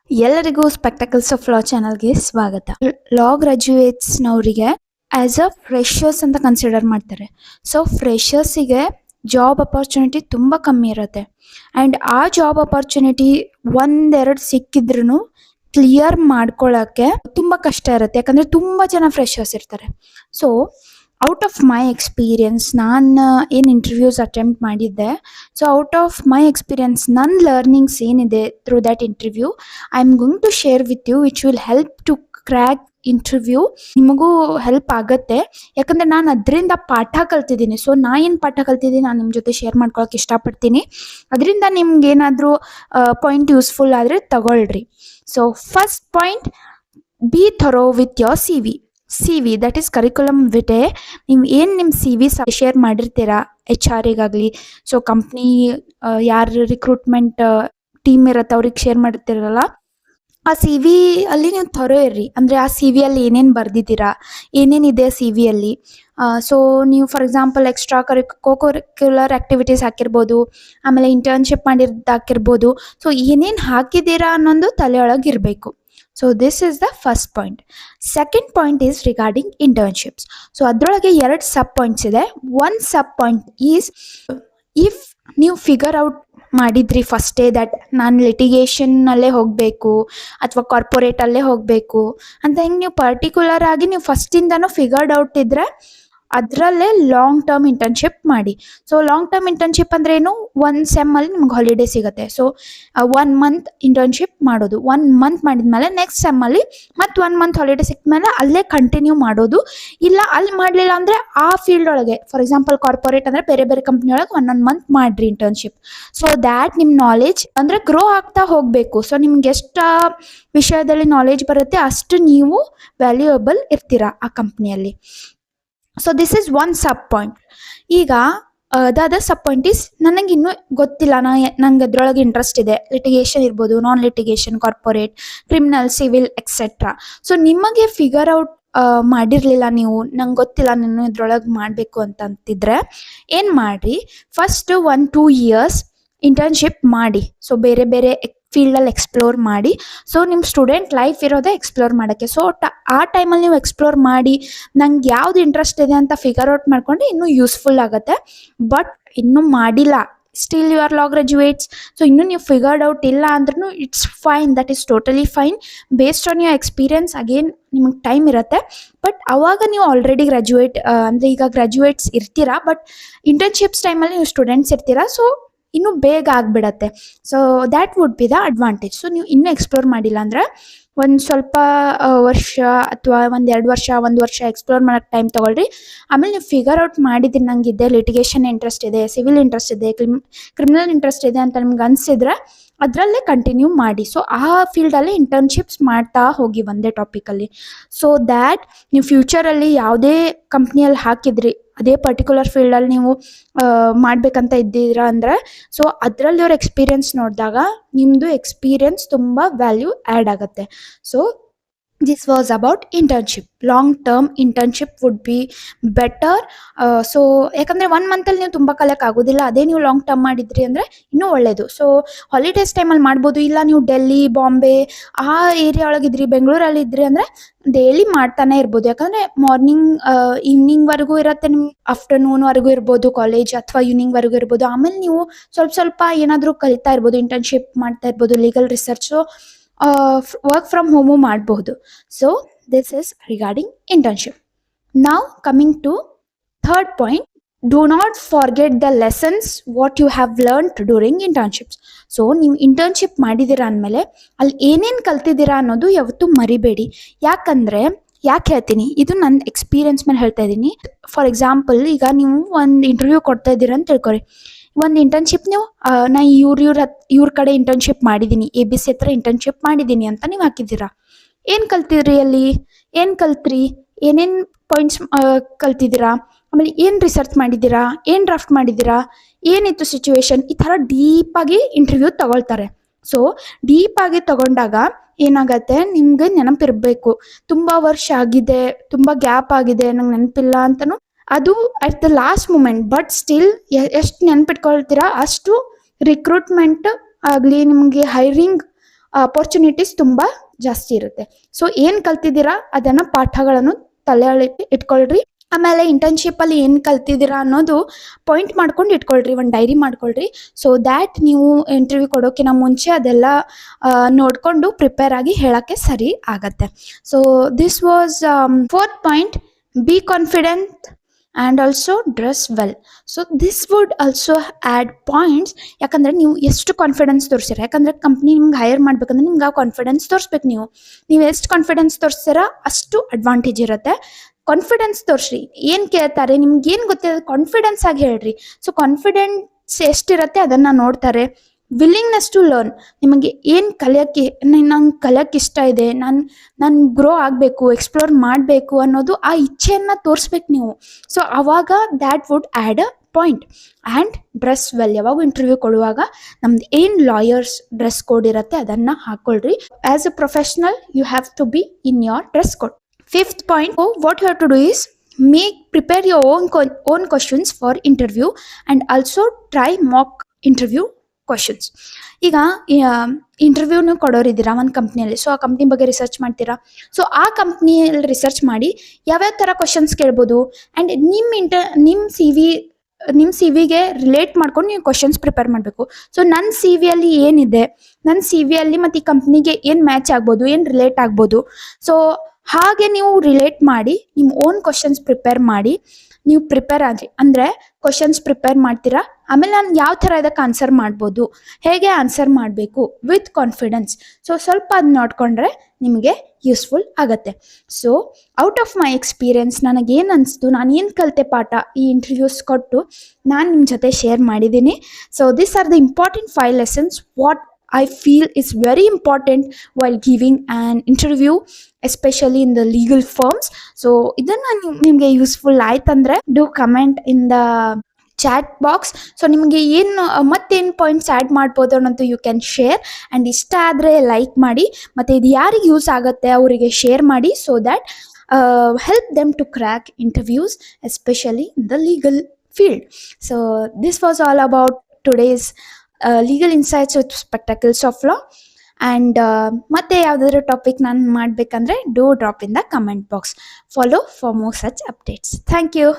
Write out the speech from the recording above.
ಎಲ್ಲರಿಗೂ spectacles of law ಚಾನಲ್ಗೆ ಸ್ವಾಗತ. ಲಾ ಗ್ರಾಜ್ಯುಯೇಟ್ಸ್ನವರಿಗೆ ಆಸ್ ಅ ಫ್ರೆಷರ್ಸ್ ಅಂತ ಕನ್ಸಿಡರ್ ಮಾಡ್ತಾರೆ. ಸೊ ಫ್ರೆಷರ್ಸಿಗೆ ಜಾಬ್ ಅಪರ್ಚುನಿಟಿ ತುಂಬ ಕಮ್ಮಿ ಇರುತ್ತೆ. ಆ್ಯಂಡ್ ಆ ಜಾಬ್ ಅಪರ್ಚುನಿಟಿ ಒಂದೆರಡು ಸಿಕ್ಕಿದ್ರೂ ಕ್ಲಿಯರ್ ಮಾಡ್ಕೊಳ್ಳೋಕ್ಕೆ ತುಂಬ ಕಷ್ಟ ಇರುತ್ತೆ, ಯಾಕಂದರೆ ತುಂಬ ಜನ ಫ್ರೆಷರ್ಸ್ ಇರ್ತಾರೆ. So out of my experience, ನಾನು ಏನು ಇಂಟರ್ವ್ಯೂಸ್ ಅಟೆಂಪ್ಟ್ ಮಾಡಿದ್ದೆ, so out of my experience ನನ್ನ ಲರ್ನಿಂಗ್ಸ್ ಏನಿದೆ through that interview, I am going to share with you which will help to crack interview. ನಿಮಗೂ ಹೆಲ್ಪ್ ಆಗುತ್ತೆ, ಯಾಕಂದರೆ ನಾನು ಅದರಿಂದ ಪಾಠ ಕಲ್ತಿದ್ದೀನಿ. ಸೊ ನಾ ಏನು ಪಾಠ ಕಲ್ತಿದ್ದೀನಿ ನಾನು ನಿಮ್ಮ ಜೊತೆ ಶೇರ್ ಮಾಡ್ಕೊಳಕ್ಕೆ ಇಷ್ಟಪಡ್ತೀನಿ. ಅದರಿಂದ ನಿಮ್ಗೆ ಏನಾದರೂ ಪಾಯಿಂಟ್ ಯೂಸ್ಫುಲ್ ಆದರೆ ತಗೊಳ್ರಿ. So first point, be thorough with your C V that is curriculum vitae. ನೀವು ಏನು ನಿಮ್ಮ ಸಿ ವಿ ಶೇರ್ ಮಾಡಿರ್ತೀರಾ HR-ಗಾಗಲಿ, ಸೊ ಕಂಪ್ನಿ ಯಾರು ರಿಕ್ರೂಟ್ಮೆಂಟ್ ಟೀಮ್ ಇರುತ್ತೆ ಅವ್ರಿಗೆ ಶೇರ್ ಮಾಡಿರ್ತೀರಲ್ಲ, ಆ ಸಿ ವಿ ಅಲ್ಲಿ ನೀವು ಥರೋ ಇರ್ರಿ. ಅಂದರೆ ಆ ಸಿ ವಿಯಲ್ಲಿ ಏನೇನು ಬರೆದಿದ್ದೀರಾ, ಏನೇನಿದೆ ಸಿ ವಿಯಲ್ಲಿ. ಸೊ ನೀವು for example extra co-curricular activities ಹಾಕಿರ್ಬೋದು, ಆಮೇಲೆ ಇಂಟರ್ನ್ಶಿಪ್ ಮಾಡಿದ್ದು ಹಾಕಿರ್ಬೋದು. ಸೊ ಏನೇನು ಹಾಕಿದ್ದೀರಾ ಅನ್ನೋದು ತಲೆಯೊಳಗೆ ಇರಬೇಕು. So this is the first point. Second point is regarding internships. So ಅದರೊಳಗೆ 2 ಸಬ್ ಪಾಯಿಂಟ್ಸ್ ಇದೆ. One sub point is, if ನೀವು ಫಿಗರ್ ಔಟ್ ಮಾಡಿದ್ರಿ ಫಸ್ಟೇ ದಟ್ ನಾನು ಲಿಟಿಗೇಷನ್ನಲ್ಲೇ ಹೋಗಬೇಕು ಅಥವಾ ಕಾರ್ಪೊರೇಟಲ್ಲೇ ಹೋಗಬೇಕು ಅಂತ, ಹೆಂಗೆ ನೀವು ಪರ್ಟಿಕ್ಯುಲರ್ ಆಗಿ ನೀವು ಫಸ್ಟಿಂದನೂ ಫಿಗರ್ಡ್ ಔಟ್ ಇದ್ದರೆ ಅದರಲ್ಲೇ ಲಾಂಗ್ ಟರ್ಮ್ ಇಂಟರ್ನ್ಶಿಪ್ ಮಾಡಿ. ಸೊ ಲಾಂಗ್ ಟರ್ಮ್ ಇಂಟರ್ನ್ಶಿಪ್ ಅಂದ್ರೆ ಏನು, 1 ಸೆಮ್ಮಲ್ಲಿ ನಿಮ್ಗೆ ಹಾಲಿಡೇ ಸಿಗುತ್ತೆ. ಸೊ 1 ಮಂತ್ ಇಂಟರ್ನ್ಶಿಪ್ ಮಾಡೋದು, 1 ಮಂತ್ ಮಾಡಿದ್ಮೇಲೆ ನೆಕ್ಸ್ಟ್ ಸೆಮ್ಮಲ್ಲಿ ಮತ್ತು 1 ಮಂತ್ ಹಾಲಿಡೇ ಸಿಕ್ಮೇಲೆ ಅಲ್ಲೇ ಕಂಟಿನ್ಯೂ ಮಾಡೋದು. ಇಲ್ಲ ಅಲ್ಲಿ ಮಾಡಲಿಲ್ಲ ಅಂದರೆ ಆ ಫೀಲ್ಡ್ ಒಳಗೆ, ಫಾರ್ ಎಕ್ಸಾಂಪಲ್ ಕಾರ್ಪೊರೇಟ್ ಅಂದರೆ ಬೇರೆ ಬೇರೆ ಕಂಪ್ನಿ ಒಳಗೆ 1 ಮಂತ್ ಮಾಡಿರಿ ಇಂಟರ್ನ್ಶಿಪ್. ಸೊ ದ್ಯಾಟ್ ನಿಮ್ಮ ನಾಲೆಜ್ ಅಂದರೆ ಗ್ರೋ ಆಗ್ತಾ ಹೋಗಬೇಕು. ಸೊ ನಿಮ್ಗೆ ಎಷ್ಟು ವಿಷಯದಲ್ಲಿ ನಾಲೆಜ್ ಬರುತ್ತೆ ಅಷ್ಟು ನೀವು ವ್ಯಾಲ್ಯೂಯಬಲ್ ಇರ್ತೀರಾ ಆ ಕಂಪ್ನಿಯಲ್ಲಿ. So this is one sub point. ಈಗ the other sub point is, ನನಗೆ ಇನ್ನೂ ಗೊತ್ತಿಲ್ಲ, ನಂಗೆ ಅದ್ರೊಳಗೆ ಇಂಟ್ರೆಸ್ಟ್ ಇದೆ, ಲಿಟಿಗೇಷನ್ ಇರ್ಬೋದು, non litigation, corporate, criminal, civil etcetera. So ನಿಮಗೆ ಫಿಗರ್ ಔಟ್ ಮಾಡಿರಲಿಲ್ಲ, ನೀವು ನಂಗೆ ಗೊತ್ತಿಲ್ಲ ನಾನು ಇದ್ರೊಳಗೆ ಮಾಡಬೇಕು ಅಂತಿದ್ರೆ ಏನು ಮಾಡಿರಿ, ಫಸ್ಟ್ 1-2 ಇಯರ್ಸ್ ಇಂಟರ್ನ್ಶಿಪ್ ಮಾಡಿ. ಸೊ ಬೇರೆ ಬೇರೆ ಫೀಲ್ಡಲ್ಲಿ ಎಕ್ಸ್ಪ್ಲೋರ್ ಮಾಡಿ. ಸೊ ನಿಮ್ಮ ಸ್ಟೂಡೆಂಟ್ ಲೈಫ್ ಇರೋದೇ ಎಕ್ಸ್ಪ್ಲೋರ್ ಮಾಡೋಕ್ಕೆ. ಸೊ ಆ ಟೈಮಲ್ಲಿ ನೀವು ಎಕ್ಸ್ಪ್ಲೋರ್ ಮಾಡಿ ನಂಗೆ ಯಾವ್ದು ಇಂಟ್ರೆಸ್ಟ್ ಇದೆ ಅಂತ ಫಿಗರ್ ಔಟ್ ಮಾಡ್ಕೊಂಡ್ರೆ ಇನ್ನೂ ಯೂಸ್ಫುಲ್ ಆಗುತ್ತೆ. ಬಟ್ ಇನ್ನೂ ಮಾಡಿಲ್ಲ, still you are law graduates, so ಇನ್ನೂ ನೀವು ಫಿಗರ್ಡ್ ಔಟ್ ಇಲ್ಲ ಅಂದ್ರೂ it's fine, that is totally fine. Based on your experience again ನಿಮಗೆ ಟೈಮ್ ಇರುತ್ತೆ. ಬಟ್ ಅವಾಗ ನೀವು ಆಲ್ರೆಡಿ ಗ್ರಾಜ್ಯುಯೇಟ್ ಅಂದರೆ ಈಗ ಗ್ರಾಜ್ಯುಯೇಟ್ಸ್ ಇರ್ತೀರಾ, ಬಟ್ ಇಂಟರ್ನ್ಶಿಪ್ಸ್ ಟೈಮಲ್ಲಿ ನೀವು ಸ್ಟೂಡೆಂಟ್ಸ್ ಇರ್ತೀರಾ. ಸೊ ಇನ್ನೂ ಬೇಗ ಆಗಿಬಿಡತ್ತೆ. So that would be the advantage. So ನೀವು ಇನ್ನೂ ಎಕ್ಸ್ಪ್ಲೋರ್ ಮಾಡಿಲ್ಲ ಅಂದರೆ ಒಂದು ಸ್ವಲ್ಪ ವರ್ಷ ಅಥವಾ 1-2 ವರ್ಷ, 1 ವರ್ಷ ಎಕ್ಸ್ಪ್ಲೋರ್ ಮಾಡೋಕ್ಕೆ ಟೈಮ್ ತೊಗೊಳ್ರಿ. ಆಮೇಲೆ ನೀವು ಫಿಗರ್ ಔಟ್ ಮಾಡಿದ್ದೀನಿ ನನಗಿದೆ ಲಿಟಿಗೇಷನ್ ಇಂಟ್ರೆಸ್ಟ್ ಇದೆ, ಸಿವಿಲ್ ಇಂಟ್ರೆಸ್ಟ್ ಇದೆ, ಕ್ರಿಮಿನಲ್ ಇಂಟ್ರೆಸ್ಟ್ ಇದೆ ಅಂತ ನಿಮ್ಗೆ ಅನಿಸಿದ್ರೆ ಅದರಲ್ಲೇ ಕಂಟಿನ್ಯೂ ಮಾಡಿ. ಸೊ ಆ ಫೀಲ್ಡಲ್ಲಿ ಇಂಟರ್ನ್ಶಿಪ್ಸ್ ಮಾಡ್ತಾ ಹೋಗಿ ಒಂದೇ ಟಾಪಿಕಲ್ಲಿ. ಸೊ ದ್ಯಾಟ್ ನೀವು ಫ್ಯೂಚರಲ್ಲಿ ಯಾವುದೇ ಕಂಪ್ನಿಯಲ್ಲಿ ಹಾಕಿದ್ರಿ ಅದೇ ಪರ್ಟಿಕ್ಯುಲರ್ ಫೀಲ್ಡಲ್ಲಿ ನೀವು ಮಾಡಬೇಕಂತ ಇದ್ದೀರಾ ಅಂದರೆ, ಸೊ ಅದರಲ್ಲಿ ಅವ್ರ ಎಕ್ಸ್ಪೀರಿಯನ್ಸ್ ನೋಡಿದಾಗ ನಿಮ್ಮದು ಎಕ್ಸ್ಪೀರಿಯನ್ಸ್ ತುಂಬ ವ್ಯಾಲ್ಯೂ ಆ್ಯಡ್ ಆಗುತ್ತೆ. So this was about internship. Long term internship would be better. So ಯಾಕಂದರೆ 1 ಮಂತಲ್ಲಿ ನೀವು ತುಂಬ ಕಲಿಯೋಕೆ ಆಗೋದಿಲ್ಲ, ಅದೇ ನೀವು ಲಾಂಗ್ ಟರ್ಮ್ ಮಾಡಿದ್ರಿ ಅಂದರೆ ಇನ್ನೂ ಒಳ್ಳೆಯದು. ಸೊ ಹಾಲಿಡೇಸ್ ಟೈಮಲ್ಲಿ ಮಾಡ್ಬೋದು. ಇಲ್ಲ ನೀವು ಡೆಲ್ಲಿ, ಬಾಂಬೆ ಆ ಏರಿಯಾ ಒಳಗಿದ್ರಿ, ಬೆಂಗಳೂರಲ್ಲಿ ಇದ್ರಿ ಅಂದರೆ ಡೈಲಿ ಮಾಡ್ತಾನೆ ಇರ್ಬೋದು. ಯಾಕಂದರೆ ಮಾರ್ನಿಂಗ್ ಈವ್ನಿಂಗ್ವರೆಗೂ ಇರುತ್ತೆ, ನಿಮ್ಗೆ ಆಫ್ಟರ್ನೂನ್ವರೆಗೂ ಇರ್ಬೋದು ಕಾಲೇಜ್, ಅಥವಾ ಈವ್ನಿಂಗ್ವರೆಗೂ ಇರ್ಬೋದು. ಆಮೇಲೆ ನೀವು ಸ್ವಲ್ಪ ಏನಾದರೂ ಕಲಿತಾ ಇರ್ಬೋದು, ಇಂಟರ್ನ್ಶಿಪ್ ಮಾಡ್ತಾ ಇರ್ಬೋದು, legal research, work from home ಮಾಡಬಹುದು. So this is regarding internship. Now coming to third point, do not forget the lessons what you have learned during internships. So ನೀವು ಇಂಟರ್ನ್ಶಿಪ್ ಮಾಡಿದ್ದೀರಾ ಅಂದಮೇಲೆ ಅಲ್ಲಿ ಏನೇನು ಕಲ್ತಿದ್ದೀರಾ ಅನ್ನೋದು ಯಾವತ್ತೂ ಮರಿಬೇಡಿ. ಯಾಕೆ ಹೇಳ್ತೀನಿ, ಇದು ನನ್ನ ಎಕ್ಸ್ಪೀರಿಯನ್ಸ್ ಮೇಲೆ ಹೇಳ್ತಾ ಇದ್ದೀನಿ. ಫಾರ್ ಎಕ್ಸಾಂಪಲ್, ಈಗ ನೀವು ಒಂದು ಇಂಟರ್ವ್ಯೂ ಕೊಡ್ತಾ ಇದ್ದೀರಾ ಅಂತ ತಿಳ್ಕೊರಿ. ಒಂದು ಇಂಟರ್ನ್ಶಿಪ್ ನೀವು ನಾ ಇವ್ರ ಕಡೆ ಇಂಟರ್ನ್ಶಿಪ್ ಮಾಡಿದ್ದೀನಿ, ABC ಹತ್ರ ಇಂಟರ್ನ್ಶಿಪ್ ಮಾಡಿದ್ದೀನಿ ಅಂತ ನೀವು ಹಾಕಿದ್ದೀರಾ. ಏನು ಕಲ್ತಿದ್ರಿ ಅಲ್ಲಿ, ಏನು ಕಲ್ತ್ರಿ, ಏನೇನು ಪಾಯಿಂಟ್ಸ್ ಕಲ್ತಿದ್ದೀರಾ, ಆಮೇಲೆ ಏನು ರಿಸರ್ಚ್ ಮಾಡಿದ್ದೀರಾ, ಏನು ಡ್ರಾಫ್ಟ್ ಮಾಡಿದ್ದೀರಾ, ಏನಿತ್ತು ಸಿಚುವೇಶನ್, ಈ ಥರ ಡೀಪಾಗಿ ಇಂಟರ್ವ್ಯೂ ತಗೊಳ್ತಾರೆ. ಸೊ ಡೀಪಾಗಿ ತಗೊಂಡಾಗ ಏನಾಗತ್ತೆ, ನಿಮ್ಗೆ ನೆನಪಿರಬೇಕು, ತುಂಬ ವರ್ಷ ಆಗಿದೆ, ತುಂಬ ಗ್ಯಾಪ್ ಆಗಿದೆ, ನಂಗೆ ನೆನಪಿಲ್ಲ ಅಂತಲೂ ಅದು at the last moment. But still ಎಷ್ಟು ನೆನ್ಪಿಟ್ಕೊಳ್ತೀರಾ ಅಷ್ಟು ರಿಕ್ರೂಟ್ಮೆಂಟ್ ಆಗಲಿ, ನಿಮಗೆ ಹೈರಿಂಗ್ ಅಪರ್ಚುನಿಟೀಸ್ ತುಂಬ ಜಾಸ್ತಿ ಇರುತ್ತೆ. ಸೊ ಏನು ಕಲ್ತಿದ್ದೀರಾ ಅದನ್ನು ಪಾಠಗಳನ್ನು ತಲೆಯಲ್ಲಿ ಇಟ್ಕೊಳ್ರಿ. ಆಮೇಲೆ ಇಂಟರ್ನ್ಶಿಪ್ ಅಲ್ಲಿ ಏನು ಕಲ್ತಿದ್ದೀರಾ ಅನ್ನೋದು ಪಾಯಿಂಟ್ ಮಾಡ್ಕೊಂಡು ಇಟ್ಕೊಳ್ರಿ, ಒಂದು ಡೈರಿ ಮಾಡ್ಕೊಳ್ರಿ. ಸೊ ದ್ಯಾಟ್ ನೀವು ಇಂಟರ್ವ್ಯೂ ಕೊಡೋಕ್ಕಿಂತ ಮುಂಚೆ ಅದೆಲ್ಲ ನೋಡಿಕೊಂಡು ಪ್ರಿಪೇರ್ ಆಗಿ ಹೇಳೋಕ್ಕೆ ಸರಿ ಆಗತ್ತೆ. So this was fourth point, be confident and also dress well. So this would also add points. ಯಾಕಂದರೆ ನೀವು ಎಷ್ಟು ಕಾನ್ಫಿಡೆನ್ಸ್ ತೋರಿಸ್ತೀರ, ಯಾಕಂದರೆ ಕಂಪ್ನಿ ನಿಮ್ಗೆ ಹೈರ್ ಮಾಡ್ಬೇಕಂದ್ರೆ ನಿಮ್ಗೆ ಆ ಕಾನ್ಫಿಡೆನ್ಸ್ ತೋರಿಸ್ಬೇಕು. ನೀವು ಎಷ್ಟು ಕಾನ್ಫಿಡೆನ್ಸ್ ತೋರಿಸ್ತೀರ ಅಷ್ಟು ಅಡ್ವಾಂಟೇಜ್ ಇರುತ್ತೆ. ಕಾನ್ಫಿಡೆನ್ಸ್ ತೋರಿಸ್ರಿ. ಏನು ಕೇಳ್ತಾರೆ ನಿಮ್ಗೆ ಏನು ಗೊತ್ತಿದೆ ಕಾನ್ಫಿಡೆನ್ಸ್ ಆಗಿ ಹೇಳ್ರಿ. ಸೊ ಕಾನ್ಫಿಡೆನ್ಸ್ ಎಷ್ಟಿರುತ್ತೆ ಅದನ್ನು ನೋಡ್ತಾರೆ. ವಿಲ್ಲಿಂಗ್ನೆಸ್ ಟು ಲರ್ನ್, ನಿಮಗೆ ಏನು ಕಲಿಯೋಕ್ಕೆ, ನಂಗೆ ಕಲಿಯೋಕ್ಕೆ ಇಷ್ಟ ಇದೆ, ನಾನು ಗ್ರೋ ಆಗಬೇಕು, ಎಕ್ಸ್ಪ್ಲೋರ್ ಮಾಡಬೇಕು ಅನ್ನೋದು ಆ ಇಚ್ಛೆಯನ್ನು ತೋರಿಸ್ಬೇಕು ನೀವು. ಸೊ ಆವಾಗ that would add a point. And dress well, ಯಾವಾಗ ಇಂಟರ್ವ್ಯೂ ಕೊಡುವಾಗ ನಮ್ದು ಏನು ಲಾಯರ್ಸ್ ಡ್ರೆಸ್ ಕೋಡ್ ಇರುತ್ತೆ ಅದನ್ನು ಹಾಕ್ಕೊಳ್ರಿ. As a professional you have to be in your dress code. Fifth point, what you have to do is prepare your own questions for interview and also try mock interview questions. ಈಗ ಇಂಟರ್ವ್ಯೂನು ಕೊಡೋರಿದ್ದೀರಾ ಒಂದು ಕಂಪ್ನಿಯಲ್ಲಿ. So ಆ company ಬಗ್ಗೆ research ಮಾಡ್ತೀರಾ. So ಆ ಕಂಪ್ನಿಯಲ್ಲಿ research ಮಾಡಿ ಯಾವ್ಯಾವ ಥರ ಕ್ವಶನ್ಸ್ ಕೇಳ್ಬೋದು. ಆ್ಯಂಡ್ ನಿಮ್ಮ ಸಿ ವಿಗೆ ರಿಲೇಟ್ ಮಾಡ್ಕೊಂಡು ನೀವು ಕ್ವಶನ್ಸ್ ಪ್ರಿಪೇರ್ ಮಾಡಬೇಕು. ಸೊ ನನ್ನ ಸಿ ವಿಯಲ್ಲಿ ಏನಿದೆ, ನನ್ನ ಸಿ ವಿಯಲ್ಲಿ ಮತ್ತು ಈ ಕಂಪ್ನಿಗೆ ಏನು ಮ್ಯಾಚ್ ಆಗ್ಬೋದು, ಏನು ರಿಲೇಟ್ ಆಗ್ಬೋದು. ಸೊ ಹಾಗೆ ನೀವು ರಿಲೇಟ್ ಮಾಡಿ ನಿಮ್ಮ ಓನ್ ಕ್ವಶನ್ಸ್ ಪ್ರಿಪೇರ್ ಮಾಡಿ ನೀವು ಪ್ರಿಪೇರ್ ಆಗಿ, ಅಂದರೆ ಕ್ವಶನ್ಸ್ ಪ್ರಿಪೇರ್ ಮಾಡ್ತೀರಾ. ಆಮೇಲೆ ನಾನು ಯಾವ ಥರ ಇದಕ್ಕೆ ಆನ್ಸರ್ ಮಾಡ್ಬೋದು, ಹೇಗೆ ಆನ್ಸರ್ ಮಾಡಬೇಕು ವಿತ್ ಕಾನ್ಫಿಡೆನ್ಸ್. ಸೊ ಸ್ವಲ್ಪ ಅದು ನೋಡಿಕೊಂಡ್ರೆ ನಿಮಗೆ ಯೂಸ್ಫುಲ್ ಆಗುತ್ತೆ. So out of my experience ನನಗೇನು ಅನಿಸ್ತು, ನಾನು ಏನು ಕಲಿತೆ ಪಾಠ ಈ ಇಂಟರ್ವ್ಯೂಸ್ ಕೊಟ್ಟು ನಾನು ನಿಮ್ಮ ಜೊತೆ ಶೇರ್ ಮಾಡಿದ್ದೀನಿ. So this are the important 5 lessons what I feel is very important while giving an interview, especially in the legal firms. So ಇದನ್ನ ನಿಮಗೆ ಯೂಸ್ಫುಲ್ ಆಯ್ತಂದ್ರೆ do comment in the chat box. So ನಿಮಗೆ ಏನು ಮತ್ತೇನು points add ಮಾಡ್ಬೋದು ಅನ್ನೋದು you can share. And ಇಷ್ಟ ಆದರೆ ಲೈಕ್ ಮಾಡಿ, ಮತ್ತು ಇದು ಯಾರಿಗೆ ಯೂಸ್ ಆಗುತ್ತೆ ಅವರಿಗೆ ಶೇರ್ ಮಾಡಿ. So that help them to crack interviews, especially in the legal field. So this was all about today's legal insights with spectacles of law. And ಮತ್ತೆ ಯಾವುದಾದ್ರೂ ಟಾಪಿಕ್ ನಾನು ಮಾಡಬೇಕಂದ್ರೆ do drop in the comment box. Follow for more such updates. Thank you.